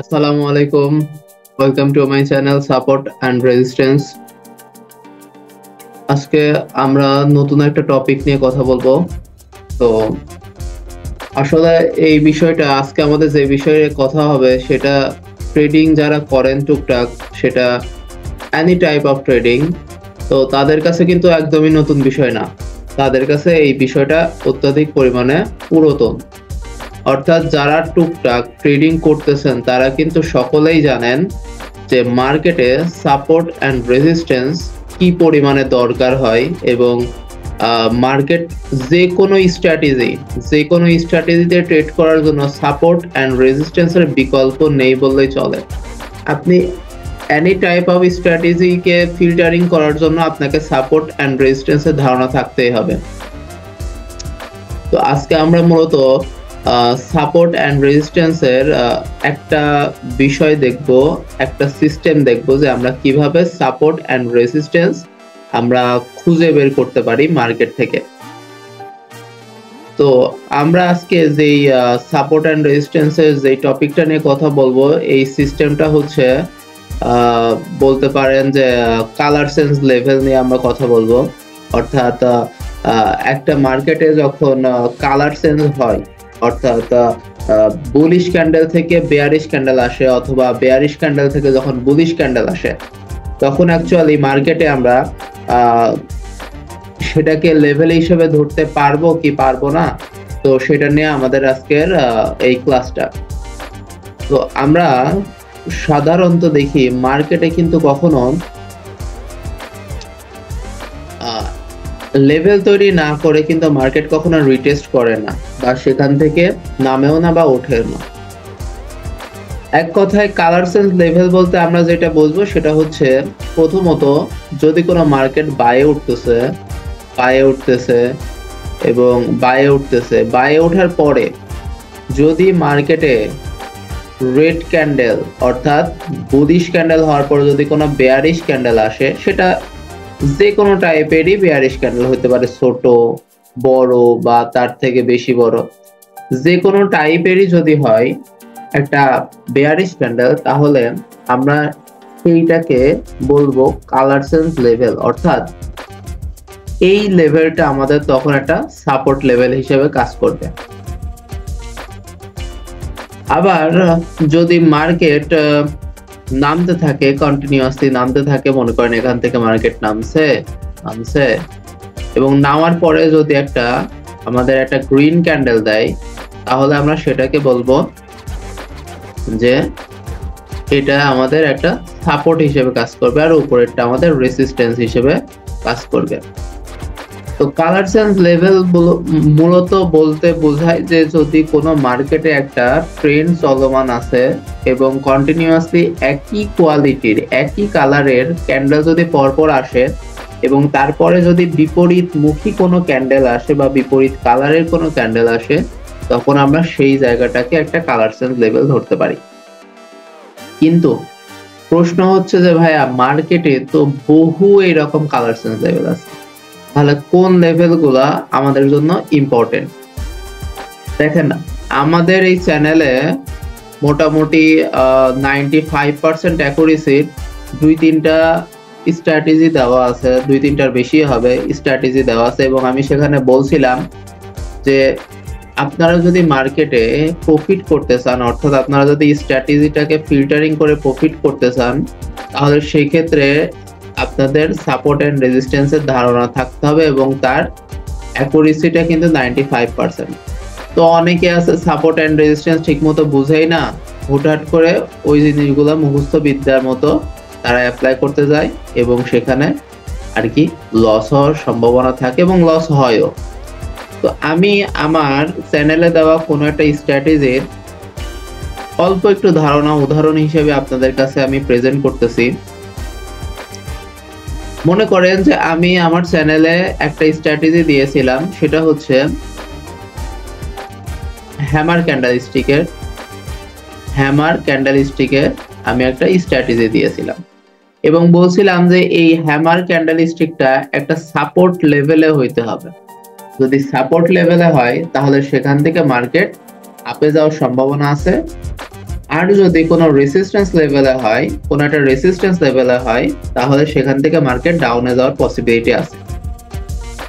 আসসালামু আলাইকুম। Welcome to my channel support and resistance. আজকে আমরা নতুন একটা টপিক নিয়ে কথা বলবো। তো আসলে এই বিষয়টা আজকে আমাদের যে বিষয়ে কথা হবে সেটা ট্রেডিং যারা করেন টুকটাক, সেটা এনি টাইপ অফ ট্রেডিং, তো তাদের কাছে কিন্তু একদমই নতুন বিষয় না। তাদের কাছে এই বিষয়টা অত্যাধিক পরিমাণে পুরাতন। অর্থাৎ যারা টুকটাক ট্রেডিং করতেছেন তারা কিন্তু সকলেই জানেন যে মার্কেটে সাপোর্ট অ্যান্ড রেজিস্ট্যান্স কি পরিমাণে দরকার হয়, এবং মার্কেট যে কোনো স্ট্র্যাটেজিতে ট্রেড করার জন্য সাপোর্ট অ্যান্ড রেজিস্ট্যান্সের বিকল্প নেই বললেই চলে। আপনি এনি টাইপ অফ স্ট্র্যাটেজিকে ফিল্টারিং করার জন্য আপনাকে সাপোর্ট অ্যান্ড রেজিস্ট্যান্সের ধারণা থাকতেই হবে। তো আজকে আমরা মূলত সাপোর্ট অ্যান্ড রেজিস্ট্যান্সের একটা বিষয় দেখব, একটা সিস্টেম দেখব যে আমরা কিভাবে সাপোর্ট অ্যান্ড রেজিস্ট্যান্স আমরা খুঁজে বের করতে পারি মার্কেট থেকে। তো আমরা আজকে যেই সাপোর্ট অ্যান্ড রেজিস্ট্যান্সের যে টপিকটা নিয়ে কথা বলবো, এই সিস্টেমটা হচ্ছে বলতে পারেন যে কালার সেন্স লেভেল নিয়ে আমরা কথা বলবো। অর্থাৎ একটা মার্কেটে যখন কালার সেন্স হয়, অর্থাৎ বুলিশ ক্যান্ডেল থেকে বেয়ারিশ ক্যান্ডেল আসে অথবা বেয়ারিশ ক্যান্ডেল থেকে যখন বুলিশ ক্যান্ডেল আসে, তখন অ্যাকচুয়ালি মার্কেটে আমরা সেটাকে লেভেল হিসেবে ধরতে পারবো কি পারবো না, তো সেটা নিয়ে আমাদের আজকের এই ক্লাসটা। তো আমরা সাধারণত দেখি মার্কেটে কিন্তু কখনো লেভেল তৈরি না করে কিন্তু মার্কেট কখনো রিটেস্ট করে না, বা সেখান থেকে নামেও না বা ওঠেও না। এক কথায় কালার সেন্স লেভেল বলতে আমরা যেটা বুঝবো সেটা হচ্ছে, প্রথমত যদি কোনো মার্কেট বায়ে উঠতেছে এবং বায়ে ওঠার পরে যদি মার্কেটে রেড ক্যান্ডেল অর্থাৎ বুলিশ ক্যান্ডেল হওয়ার পর যদি কোনো বেয়ারিশ ক্যান্ডেল আসে, সেটা যে কোনো টাইপেরই বেয়ারিশ ক্যান্ডেল হতে পারে, ছোট বড় বা তার থেকে বেশি বড়, যে কোনো টাইপেরই যদি হয় একটা বেয়ারিশ ক্যান্ডেল, তাহলে আমরা সেইটাকে বলবো কালার সেন্স লেভেল। অর্থাৎ এই লেভেলটা আমাদের তখন একটা সাপোর্ট লেভেল হিসেবে কাজ করবে। আবার যদি মার্কেট নামতে থাকে, কন্টিনিউয়াসলি নামতে থাকে, মনে করেন এখান থেকে মার্কেট নামছে এবং নামার পরে যদি আমাদের একটা গ্রিন ক্যান্ডেল দেয়, তাহলে আমরা সেটাকে বলবো যে এটা আমাদের একটা সাপোর্ট হিসেবে কাজ করবে, আর উপরেরটা আমাদের রেসিস্ট্যান্স হিসেবে কাজ করবে। তো কালার সেন্স লেভেল মূলত বলতে বোঝায় যে যদি কোনো মার্কেটে একটা ট্রেন্ড চলমান আছে এবং কন্টিনিউয়াসলি একই কোয়ালিটির একই কালারের ক্যান্ডেল যদি পরপর আসে এবং তারপরে যদি বিপরীতমুখী কোনো ক্যান্ডেল আসে বা বিপরীত কালারের কোনো ক্যান্ডেল আসে, তখন আমরা সেই জায়গাটাকে একটা কালার সেন্স লেভেল ধরতে পারি। কিন্তু প্রশ্ন হচ্ছে যে ভাইয়া, মার্কেটে তো বহু এরকম কালার সেন্স লেভেল আছে, তাহলে কোন লেভেলগুলা আমাদের জন্য ইম্পর্টেন্ট? দেখেন, আমাদের এই চ্যানেলে মোটামুটি 95% অ্যাকুরেসির 2-3টা স্ট্র্যাটেজি দেওয়া আছে, 2-3টার বেশি হবে স্ট্র্যাটেজি দেওয়া আছে, এবং আমি সেখানে বলছিলাম যে আপনারা যদি মার্কেটে প্রফিট করতে চান, অর্থাৎ আপনারা যদি স্ট্র্যাটেজিটাকে ফিল্টারিং করে প্রফিট করতে চান, তাহলে সেই ক্ষেত্রে আপনাদের সাপোর্ট এন্ড রেজিস্ট্যান্সের ধারণা থাকতে হবে এবং তার অ্যাকুরেসিটা কিন্তু 95%। তো অনেকে আছে সাপোর্ট এন্ড রেজিস্ট্যান্স ঠিকমতো বুঝেই না, হুটহাট করে ওই জিনিসগুলো মুখস্থ বিদ্যার মতো তারা অ্যাপ্লাই করতে যায় এবং সেখানে আর কি লস হওয়ার সম্ভাবনা থাকে এবং লস হয়ও। তো আমি আমার চ্যানেলে দেওয়া কোনো একটা স্ট্র্যাটেজির অল্প একটু ধারণা উদাহরণ হিসেবে আপনাদের কাছে আমি প্রেজেন্ট করতেছি। মনে করেন যে আমি আমার চ্যানেলে একটা স্ট্র্যাটেজি দিয়েছিলাম, সেটা হচ্ছে হ্যামার ক্যান্ডেলস্টিকের আমি একটা স্ট্র্যাটেজি দিয়েছিলাম এবং বলছিলাম যে এই হ্যামার ক্যান্ডেলস্টিকটা একটা সাপোর্ট লেভেলে হইতে হবে। যদি সাপোর্ট লেভেলে হয় তাহলে সেখান থেকে মার্কেট আপে যাওয়ার সম্ভাবনা আছে, আর যদি কোনো রেসিস্ট্যান্স লেভেলে হয়, কোনো একটা রেসিস্ট্যান্স লেভেলে হয়, তাহলে সেখান থেকে মার্কেট ডাউনে যাওয়ার পসিবিলিটি আছে।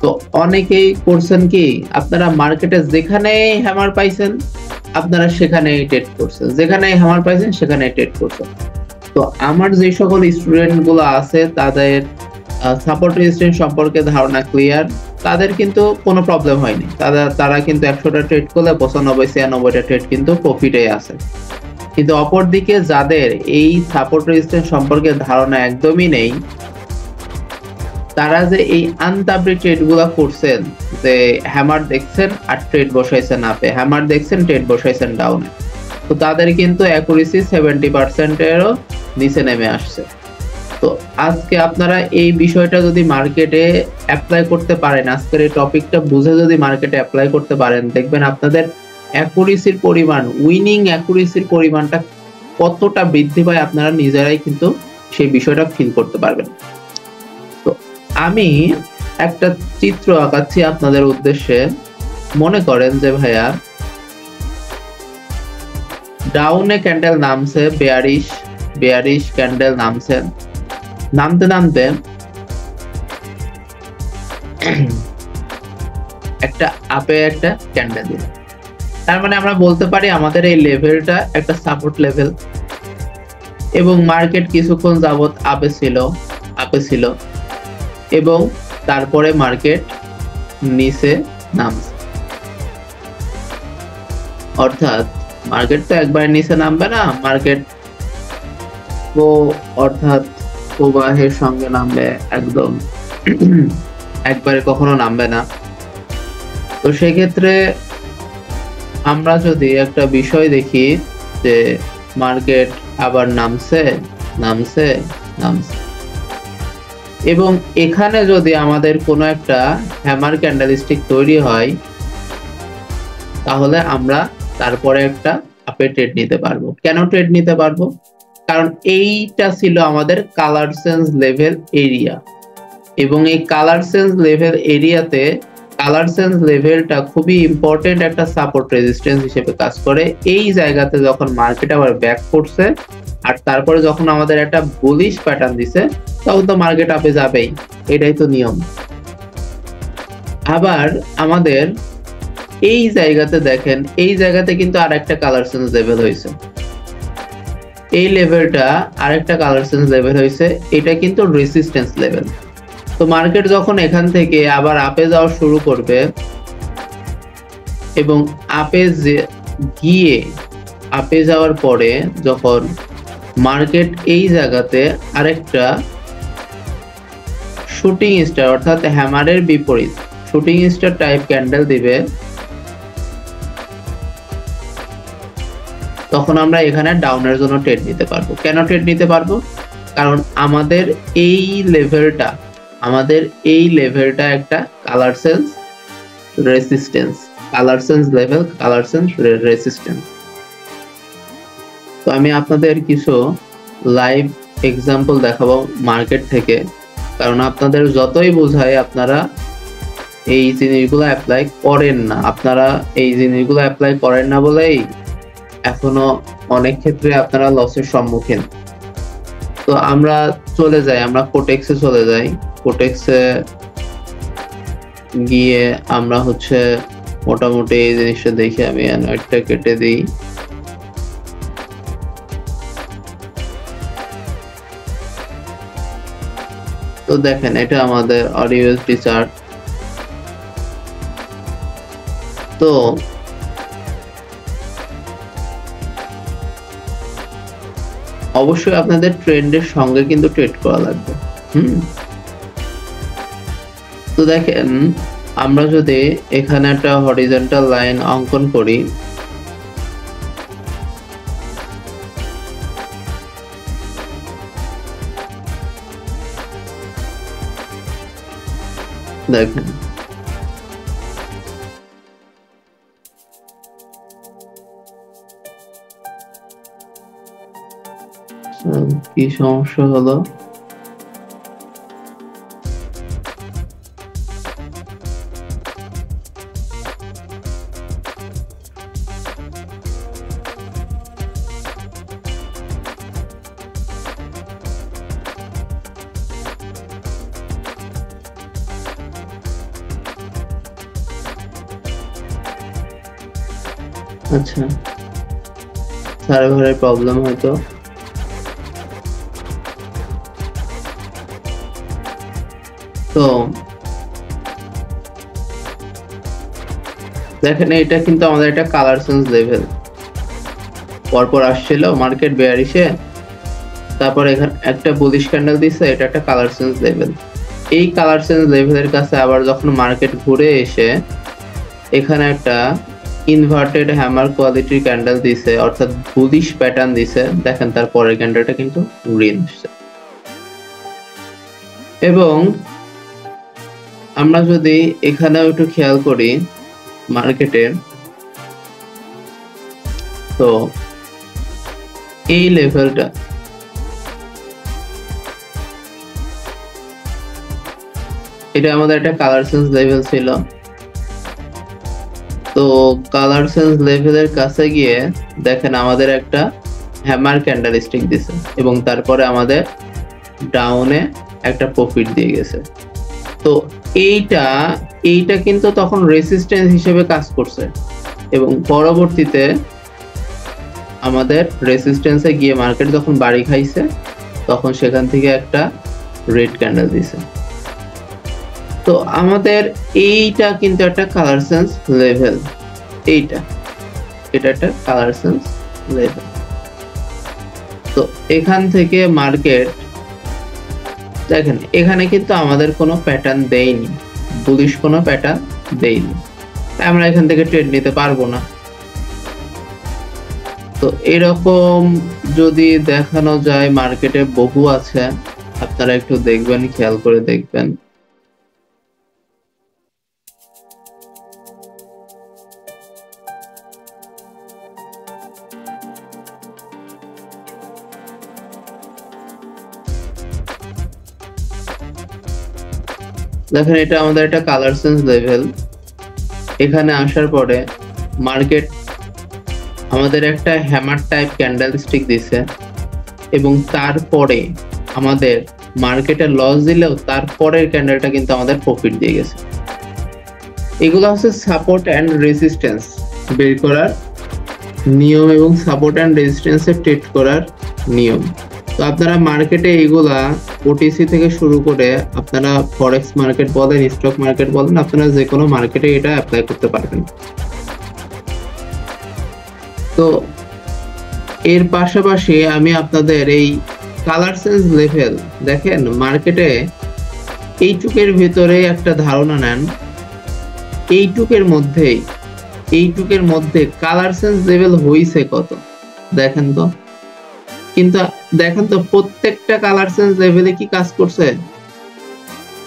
তো অনেকেই করছেন কি, আপনারা মার্কেটে যেখানে হ্যামার পাইছেন আপনারা সেখানেই ট্রেড করছেন, যেখানে হ্যামার পাইছেন সেখানেই ট্রেড করছেন। তো আমার যে সকল স্টুডেন্ট গুলো আছে তাদের সাপোর্ট রেজিস্ট্যান্স সম্পর্কে ধারণা ক্লিয়ার, তাদের কিন্তু কোনো প্রবলেম হয়নি। তারা কিন্তু 100টা ট্রেড করলে 95-96টা ট্রেড কিন্তু প্রফিটে আছে। কিন্তু অপরদিকে যাদের এই সাপোর্ট রেজিস্ট্যান্স সম্পর্কে ধারণা একদমই নেই, তারা যে এই আনতাবরি ট্রেড গুলা করছেন, যে হ্যামার দেখছেন আর ট্রেড বসাইছেন আপে, হ্যামার দেখছেন ট্রেড বসাইছেন ডাউনে, তো তাদের কিন্তু অ্যাকুরেসি 70% এরও নিচে নেমে আসছে। তো আজকে আপনারা এই বিষয়টা যদি মার্কেটে অ্যাপ্লাই করতে পারেন, আজকের এই টপিকটা বুঝে যদি মার্কেটে অ্যাপ্লাই করতে পারেন, দেখবেন আপনাদের অ্যাকুরেসির পরিমাণ, উইনিং অ্যাকুরেসির পরিমাণটা কতটা বৃদ্ধি পায় আপনারা নিজেরাই কিন্তু সেই বিষয়টা ফিল করতে পারবেন। তো আমি একটা চিত্র আঁকাচ্ছি আপনাদের উদ্দেশ্যে। মনে করেন যে ভাইয়া ডাউনে ক্যান্ডেল নামছে, বেয়ারিশ ক্যান্ডেল নামছে, নামতে নামতে একটা আপে একটা ক্যান্ডেল দিল। তার মানে আমরা বলতে পারি আমাদের এই লেভেলটা একটা সাপোর্ট লেভেল, এবং মার্কেট কিছুক্ষণ যাবত আপে ছিল এবং তারপরে মার্কেট নিচে নামছে। অর্থাৎ মার্কেট তো একবার নিচে নামবে না, মার্কেট অর্থাৎ প্রবাহের সঙ্গে নামবে, একদম একবারে কখনো নামবে না। তো সেক্ষেত্রে আমরা যদি একটা বিষয় দেখি যে মার্কেট আবার নামছে, এবং এখানে যদি আমাদের কোনো একটা হ্যামার ক্যান্ডেলস্টিক তৈরি হয়, তাহলে আমরা তারপরে একটা আপে ট্রেড নিতে পারবো। কেন ট্রেড নিতে পারবো? কারণ এইটা ছিল আমাদের কালার সেন্স লেভেল এরিয়া, এবং এই কালার সেন্স লেভেল এরিয়াতে কালার সেন্স লেভেলটা খুবই ইম্পর্টেন্ট একটা সাপোর্ট রেজিস্ট্যান্স হিসেবে কাজ করে। এই জায়গাতে যখন মার্কেট আবার ব্যাক করছে আর তারপরে যখন আমাদের একটা বুলিশ প্যাটার্ন দিছে, তখন তো মার্কেট আপে যাবেই, এটাই তো নিয়ম। আবার আমাদের এই জায়গাতে দেখেন, এই জায়গাতে কিন্তু আরেকটা কালার সেন্স লেভেল হয়েছে, এই লেভেলটা আরেকটা কালার সেন্স লেভেল হয়েছে, এটা কিন্তু রেসিস্ট্যান্স লেভেল। তো মার্কেট যখন এখান থেকে আবার আপে যাওয়া শুরু করবে এবং আপে যাওয়ার পরে যখন মার্কেট এই জায়গাতে আরেকটা শুটিং স্টার অর্থাৎ হ্যামারের বিপরীত শুটিং স্টার টাইপ ক্যান্ডেল দিবে, তখন আমরা এখানে ডাউনের জন্য ট্রেড নিতে পারবো। কেন ট্রেড নিতে পারবো? কারণ আমাদের এই লেভেলটা একটা colour sense resistance, colour sense level, colour sense resistance. তো আমি আপনাদের কিছু লাইভ এক্সাম্পল দেখাবো মার্কেট থেকে, কারণ আপনাদের যতই বোঝায় আপনারা এই জিনিসগুলো অ্যাপ্লাই করেন না বলেই এখনো অনেক ক্ষেত্রে আপনারা লসের সম্মুখীন। তো আমরা কোটেক্সে চলে যাই। কোটেক্সে গিয়ে আমরা মোটামুটি এই জিনিসটা দেখে আমি অ্যানয়েডটা কেটে দিই। তো দেখেন এটা আমাদের AUD চার্ট। তো অবশ্যই আপনাদের ট্রেন্ডের সঙ্গে কিন্তু ট্রেড করা লাগবে। তো দেখেন আমরা যদি এখানে একটা হরিজন্টাল লাইন অঙ্কন করি, দেখেন কি সমস্যা হলো? আচ্ছা, সার্ভারের প্রবলেম হয়তো। তো দেখেন এটা কিন্তু আমাদের একটা কালার সেন্স লেভেল পরপর আসছিল মার্কেট বেয়ারিশে, তারপর এখানে একটা বুলিশ ক্যান্ডেল দিছে, এটা একটা কালার সেন্স লেভেল। এই কালার সেন্স লেভেলের কাছে আবার যখন মার্কেট ঘুরে এসে এখানে একটা ইনভার্টেড হ্যামার কোয়ালিটির ক্যান্ডেল দিছে, অর্থাৎ বুলিশ প্যাটার্ন দিছে, দেখেন তার পরের ক্যান্ডেলটা কিন্তু গ্রিন আসছে। এবং আমরা যদি এখানেও একটু খেয়াল করি মার্কেটের, তো এই লেভেলটা এটা আমাদের একটা কালার সেন্স লেভেল ছিল। তো কালার সেন্স লেভেলের কাছে গিয়ে দেখেন আমাদের একটা হ্যামার ক্যান্ডেলস্টিক দিছে এবং তারপরে আমাদের ডাউনে একটা প্রফিট দিয়ে গেছে। তো এইটা কিন্তু তখন রেসিস্ট্যান্স হিসেবে কাজ করছে এবং পরবর্তীতে আমাদের রেসিস্ট্যান্সে গিয়ে মার্কেট যখন বাড়ি খাইছে তখন সেখান থেকে একটা রেড ক্যান্ডেল দিছে। তো আমাদের এইটা কিন্তু একটা কালার সেন্স লেভেল, এটা একটা কালার সেন্স লেভেল। তো এখান থেকে মার্কেট দেখেন এখানে কিন্তু আমাদের কোনো প্যাটার্ন দেয়নি, বুলিশ কোনো প্যাটার্ন দেয়নি, আমরা এখান থেকে ট্রেড নিতে পারবো না। তো এরকম যদি দেখানো যায় মার্কেটে বহু আছে, আপনারা একটু দেখবেন, খেয়াল করে দেখবেন। দেখেন এটা আমাদের একটা কালার সেন্স লেভেল। এখানে আসার পরে মার্কেট আমাদের একটা হ্যামার টাইপ ক্যান্ডেল স্টিক দিছে এবং তারপরে আমাদের মার্কেটে লস দিলেও তারপরের ক্যান্ডেলটা কিন্তু আমাদের প্রফিট দিয়ে গেছে। এগুলো হচ্ছে সাপোর্ট এন্ড রেজিস্ট্যান্স বের করার নিয়ম এবং সাপোর্ট এন্ড রেজিস্ট্যান্সে ট্রেড করার নিয়ম। তো আপনারা মার্কেটে এইগুলা ওটিসি থেকে শুরু করে আপনারা ফরেক্স মার্কেট বলেন, স্টক মার্কেট বলেন, আপনারা যে কোনো মার্কেটে এটা অ্যাপ্লাই করতে পারবেন। তো এর পাশাপাশি আমি আপনাদের এই কালার সেন্স লেভেল দেখেন মার্কেটে এইটুকের ভিতরে একটা ধারণা নেন, এইটুকের মধ্যে কালার সেন্স লেভেল হইছে কত দেখেন তো। কিন্তু দেখেন তো প্রত্যেকটা কালার সেন্স লেভেলে কি কাজ করছে,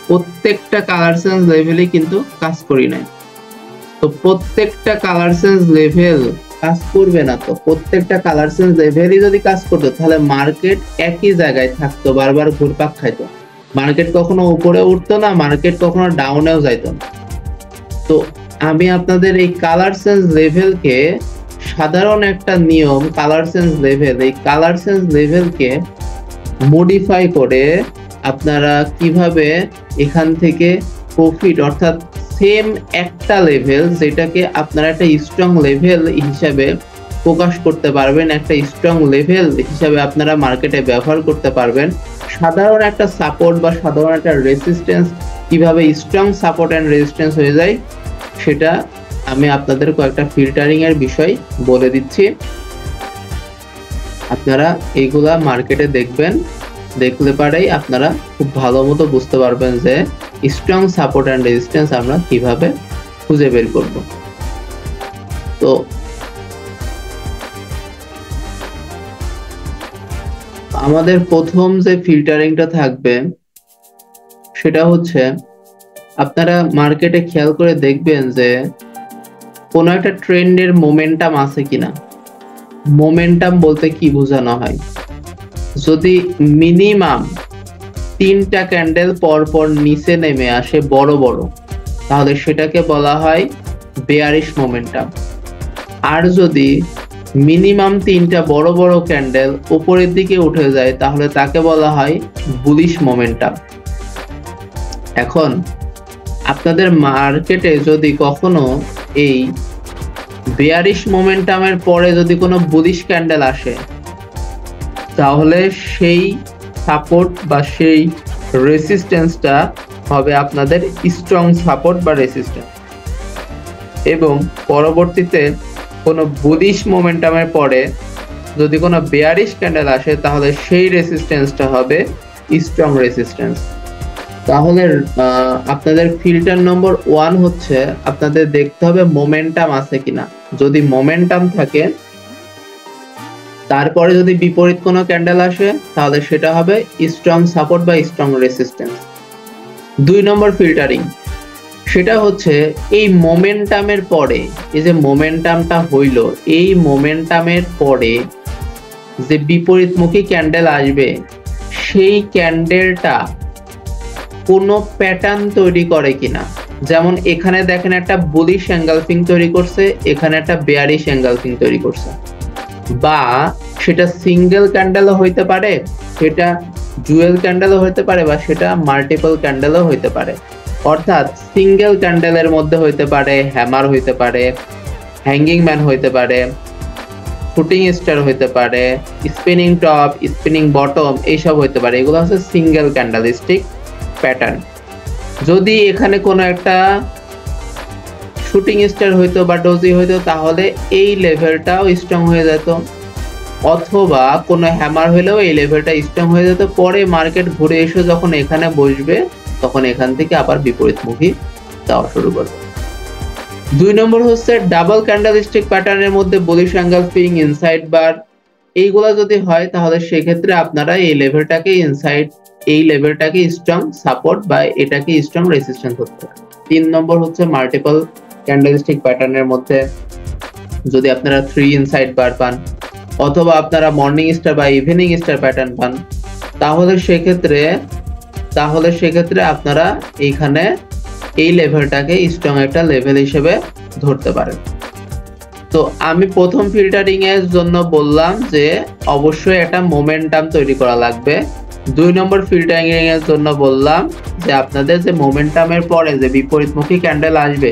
প্রত্যেকটা কালার সেন্স লেভেলে কিন্তু কাজ করি নাই। তো প্রত্যেকটা কালার সেন্স লেভেল কাজ করবে না, তো প্রত্যেকটা কালার সেন্স লেভেলই যদি কাজ করতো তাহলে মার্কেট একই জায়গায় থাকতো, বারবার ঘুরপাক খাইতো, মার্কেট কখনো উপরে উঠতো না, মার্কেট কখনো ডাউনেও যাইতো না। তো আমি আপনাদের এই কালার সেন্স লেভেলকে সাধারণ একটা নিয়ম, কালার সেন্স লেভেল, এই কালার সেন্স লেভেলকে মডিফাই করে আপনারা কিভাবে এখান থেকে প্রফিট, অর্থাৎ সেম একটা লেভেল যেটাকে আপনারা একটা স্ট্রং লেভেল হিসাবে প্রকাশ করতে পারবেন, একটা স্ট্রং লেভেল হিসাবে আপনারা মার্কেটে ব্যবহার করতে পারবেন। সাধারণ একটা সাপোর্ট বা সাধারণ একটা রেজিস্ট্যান্স কিভাবে স্ট্রং সাপোর্ট এন্ড রেজিস্ট্যান্স হয়ে যায় সেটা আমি আপনাদের কয়েকটা ফিল্টারিং এর বিষয় বলে দিচ্ছি। আপনারা এইগুলা মার্কেটে দেখবেন, দেখলে পারেই আপনারা খুব ভালো মতো বুঝতে পারবেন যে স্ট্রং সাপোর্ট এন্ড রেজিস্ট্যান্স আমরা কিভাবে খুঁজে বের করব। তো আমাদের প্রথম যে ফিল্টারিংটা থাকবে সেটা হচ্ছে আপনারা মার্কেটে খেয়াল করে দেখবেন যে কোন একটা ট্রেন্ডের মোমেন্টাম আছে কিনা। মোমেন্টাম বলতে কি বোঝানো হয়, যদি মিনিমাম 3টা ক্যান্ডেল পরপর নিচে নেমে আসে বড় বড়, তাহলে সেটাকে বলা হয় বেয়ারিশ মোমেন্টাম। আর যদি মিনিমাম 3টা বড় বড় ক্যান্ডেল উপরের দিকে উঠে যায় তাহলে তাকে বলা হয় বুলিশ মোমেন্টাম। এখন আপনাদের মার্কেটে যদি কখনো এই বেয়ারিশ মোমেন্টামের পরে যদি কোনো বুলিশ ক্যান্ডেল আসে, তাহলে সেই সাপোর্ট বা সেই রেসিস্ট্যান্সটা হবে আপনাদের স্ট্রং সাপোর্ট বা রেসিস্ট্যান্স, এবং পরবর্তীতে কোনো বুলিশ মোমেন্টামের পরে যদি কোনো বেয়ারিশ ক্যান্ডেল আসে, তাহলে সেই রেসিস্ট্যান্সটা হবে স্ট্রং রেসিস্ট্যান্স। তাহলে আপনাদের ফিল্টার নম্বর 1 হচ্ছে আপনাদের দেখতে হবে মোমেন্টাম আছে কিনা। যদি মোমেন্টাম থাকে, তারপরে যদি বিপরীত কোনো ক্যান্ডেল আসে, তাহলে সেটা হবে স্ট্রং সাপোর্ট বা স্ট্রং রেসিস্ট্যান্স। 2 নম্বর ফিল্টারিং, সেটা হচ্ছে এই মোমেন্টামের পরে, এই যে মোমেন্টামটা হইল, এই মোমেন্টামের পরে যে বিপরীতমুখী ক্যান্ডেল আসবে, সেই ক্যান্ডেলটা কোনো প্যাটার্ন তৈরি করে কিনা। যেমন এখানে দেখেন একটা বুলিশ এঙ্গালফিং তৈরি করছে, এখানে একটা বেয়ারিশ এঙ্গালফিং তৈরি করছে, বা সেটা সিঙ্গেল ক্যান্ডেলও হইতে পারে, সেটা জুয়েল ক্যান্ডেলও হইতে পারে, বা সেটা মাল্টিপল ক্যান্ডেলও হইতে পারে। অর্থাৎ সিঙ্গেল ক্যান্ডেলের মধ্যে হইতে পারে হ্যামার হইতে পারে, হ্যাঙ্গিং ম্যান হইতে পারে, শুটিং স্টার হইতে পারে, স্পিনিং টপ, স্পিনিং বটম, এইসব হইতে পারে। এগুলো হচ্ছে সিঙ্গেল ক্যান্ডেলস্টিক প্যাটার্ন। যদি এখানে কোনো একটা শুটিং স্টার হইতো বা ডোজি হইতো, তাহলে এই লেভেলটাও স্ট্রং হয়ে যেত, অথবা কোনো হ্যামার হলেও এই লেভেলটা স্ট্রং হয়ে যেত। পরে মার্কেট ঘুরে এসে যখন এখানে বসবে, তখন এখান থেকে আবার বিপরীতমুখী যাওয়া শুরু করবে। 2 নম্বর হচ্ছে ডাবল ক্যান্ডেলস্টিক প্যাটার্নের মধ্যে বুলিশ এঙ্গালফিং, ইনসাইড বার, এইগুলা যদি হয়, তাহলে সেক্ষেত্রে আপনারা এই লেভেলটাকে ইনসাইড, এই লেভেলটাকে স্ট্রং সাপোর্ট বা এটাকে স্ট্রং রেসিস্ট্যান্স হতে পারে। 3 নম্বর হচ্ছে মাল্টিপল ক্যান্ডেলস্টিক প্যাটার্নের মধ্যে যদি আপনারা 3 ইনসাইড বার পান, অথবা আপনারা মর্নিং স্টার বা ইভিনিং স্টার প্যাটার্ন পান, তাহলে সেক্ষেত্রে আপনারা এইখানে এই লেভেলটাকে স্ট্রং একটা লেভেল হিসেবে ধরতে পারেন। তো আমি প্রথম ফিল্টারিং এর জন্য বললাম যে অবশ্যই একটা মোমেন্টাম তৈরি করা লাগবে। 2 নম্বর ফিল্টারিং এর জন্য বললাম যে আপনাদের যে মোমেন্টামের পরে যে বিপরীতমুখী ক্যান্ডেল আসবে,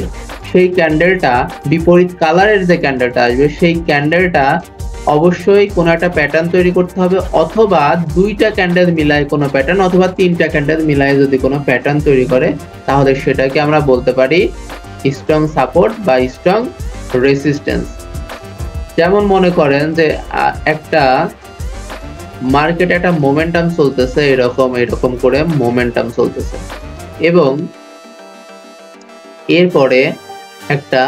সেই ক্যান্ডেলটা, বিপরীত কালারের যে ক্যান্ডেলটা আসবে, সেই ক্যান্ডেলটা অবশ্যই কোনো একটা প্যাটার্ন তৈরি করতে হবে, অথবা 2টা ক্যান্ডেল মিলায় কোনো প্যাটার্ন, অথবা 3টা ক্যান্ডেল মিলায় যদি কোনো প্যাটার্ন তৈরি করে, তাহলে সেটাকে আমরা বলতে পারি স্ট্রং সাপোর্ট বা স্ট্রং রেসিস্ট্যান্স। যেমন মনে করেন যে একটা মার্কেটে একটা মোমেন্টাম চলতেছে, এরকম করে মোমেন্টাম চলতেছে, এবং এরপরে একটা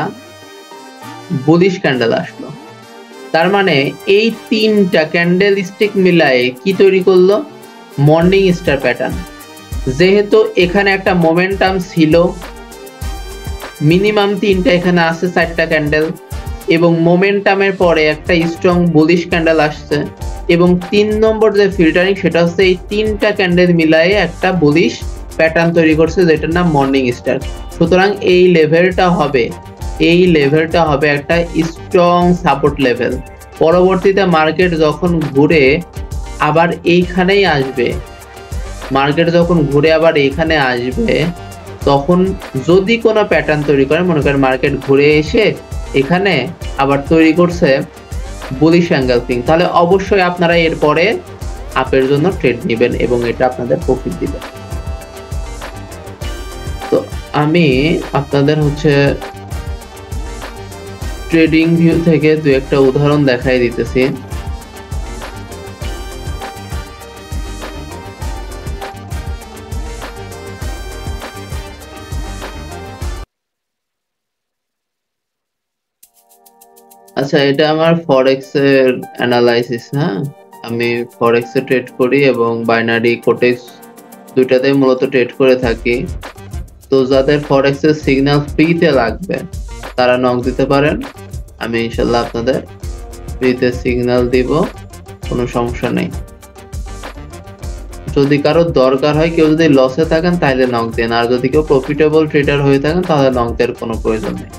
বুলিশ ক্যান্ডেল আসলো। তার মানে এই 3টা ক্যান্ডেল স্টিক মিলায়ে কি তৈরি করলো? Morning star pattern. যেহেতু এখানে একটা মোমেন্টাম ছিল, মিনিমাম 3টা এখানে আছে, 4টা ক্যান্ডেল, এবং মোমেন্টামের পরে একটা স্ট্রং বুলিশ ক্যান্ডেল আসছে, এবং 3 নম্বর যে ফিল্টারিং, সেটা হচ্ছে এই 3টা ক্যান্ডেল মিলায়ে একটা বুলিশ প্যাটার্ন তৈরি করছে, যেটার নাম মর্নিং স্টার। সুতরাং এই লেভেলটা হবে একটা স্ট্রং সাপোর্ট লেভেল। পরবর্তীতে মার্কেট যখন ঘুরে আবার এইখানেই আসবে, তখন যদি কোনো প্যাটার্ন তৈরি করে, মনে করেন মার্কেট ঘুরে এসে এখানে আবার তৈরি করছে বুলিশ এঙ্গালফিং, তাহলে অবশ্যই আপনারা এরপরে আপের জন্য ট্রেড নেবেন এবং এটা আপনাদের প্রফিট দিবে। তো আমি আপনাদের হচ্ছে ট্রেডিং ভিউ থেকে 2-একটা উদাহরণ দেখাই দিতেছি। আচ্ছা, এটা আমার ফরেক্স এর অ্যানালাইসিস। হ্যাঁ, আমি ফরেক্স এ ট্রেড করি এবং বাইনারি কোটেক্স দুইটাতেই মূলত ট্রেড করে থাকি। তো যাদের ফরেক্স এর সিগন্যাল ফ্রিতে লাগবে, তারা নক দিতে পারেন। আমি ইনশাল্লাহ আপনাদের ফ্রিতে সিগন্যাল দিব, কোনো সমস্যা নেই। যদি কারো দরকার হয়, কেউ যদি লসে থাকেন, তাহলে নক দেন। আর যদি কেউ প্রফিটেবল ট্রেডার হয়ে থাকেন, তাহলে নক দেওয়ার কোনো প্রয়োজন নেই।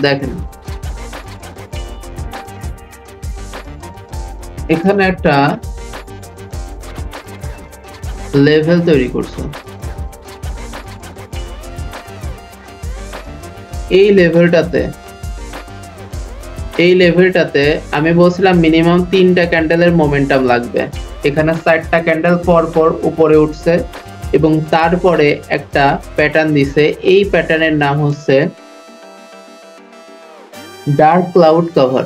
দেখেন, এখানে একটা লেভেল তৈরি করছো। এই লেভেলটাতে আমি বলছিলাম মিনিমাম 3টা ক্যান্ডেলের মোমেন্টাম লাগবে। এখানে 4টা ক্যান্ডেল পর পর উপরে উঠছে এবং তারপরে একটা প্যাটার্ন দিছে। এই প্যাটার্নের নাম হচ্ছে ডার্ক ক্লাউড কভার।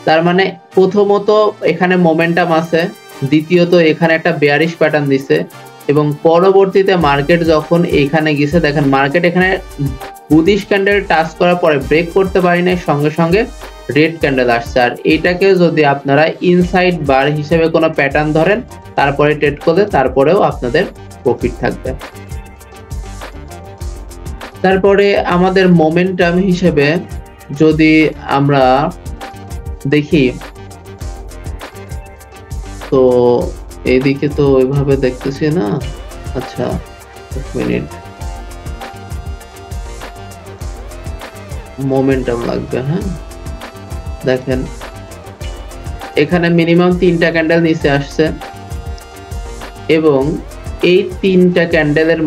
তার মানে প্রথমত এখানে মোমেন্টাম আছে, দ্বিতীয়ত এখানে একটা বেয়ারিশ প্যাটার্ন দিছে এবং পরবর্তীতে মার্কেট যখন এখানে গেছে, দেখেন মার্কেট এখানে বুলিশ ক্যান্ডেল টাচ করার পরে ব্রেক করতে পারিনি, সঙ্গে সঙ্গে রেড ক্যান্ডেল আসছে। আর এইটাকে যদি আপনারা ইনসাইড বার হিসেবে কোনো প্যাটার্ন ধরেন তারপরে ট্রেড করলে তারপরেও আপনাদের প্রফিট থাকবে। তারপরে আমাদের মোমেন্টাম হিসেবে যদি আমরা দেখি, তো এইদিকে তো ওইভাবে দেখতেছি না। আচ্ছা এক মিনিট, মোমেন্টাম লাগবে। হ্যাঁ দেখেন এখানে মিনিমাম 3টা ক্যান্ডেল নিচে আসছে এবং এই 3টা ক্যান্ডেলের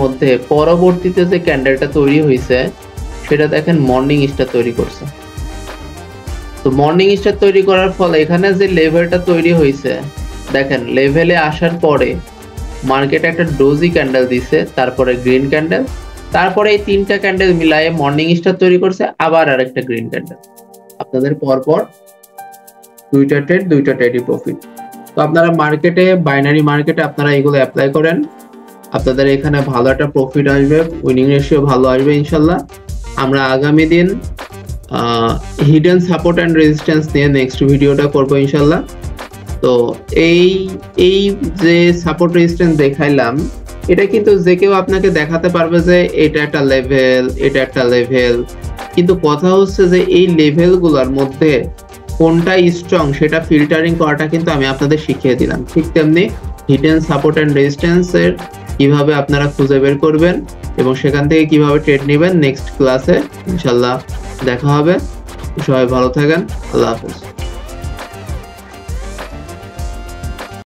মধ্যে পরবর্তীতে যে ক্যান্ডেলটা তৈরি হয়েছে সেটা দেখেন মর্নিং স্টার তৈরি করছে। তো মর্নিং স্টার তৈরি করার ফলে এখানে যে লেভেলটা তৈরি হয়েছে, দেখেন লেভেলে আসার পরে মার্কেটে একটা ডোজি ক্যান্ডেল দিছে, তারপরে গ্রিন ক্যান্ডেল, তারপরে এই 3টা ক্যান্ডেল মিলায়ে মর্নিং স্টার তৈরি করছে, আবার আরেকটা গ্রিন ক্যান্ডেল। আপনাদের পরপর 2টা ট্রেডই প্রফিট। তো আপনারা মার্কেটে, বাইনারি মার্কেটে আপনারা এগুলো অ্যাপ্লাই করেন, আপনাদের এখানে ভালো একটা প্রফিট আসবে, উইনিং রেশিও ভালো আসবে ইনশাল্লাহ। আমরা আগামী দিন হিডেন সাপোর্ট অ্যান্ড রেজিস্ট্যান্স নিয়ে নেক্সট ভিডিওটা করব ইনশাল্লাহ। তো এই যে সাপোর্ট রেজিস্ট্যান্স দেখাইলাম, এটা কিন্তু যে কেউ আপনাকে দেখাতে পারবে যে এটা একটা লেভেল, এটা একটা লেভেল, কিন্তু কথা হচ্ছে যে এই লেভেলগুলোর মধ্যে কোনটা স্ট্রং সেটা ফিল্টারিং করাটা কিন্তু আমি আপনাদের শিখিয়ে দিলাম। ঠিক তেমনি হিডেন সাপোর্ট অ্যান্ড রেজিস্ট্যান্সের কিভাবে আপনারা খুঁজে বের করবেন এবং সেখান থেকে কিভাবে ট্রেড নেবেন নেক্সট ক্লাসে ইনশাল্লাহ দেখা হবে। সবাই ভালো থাকেন, আল্লাহ হাফেজ।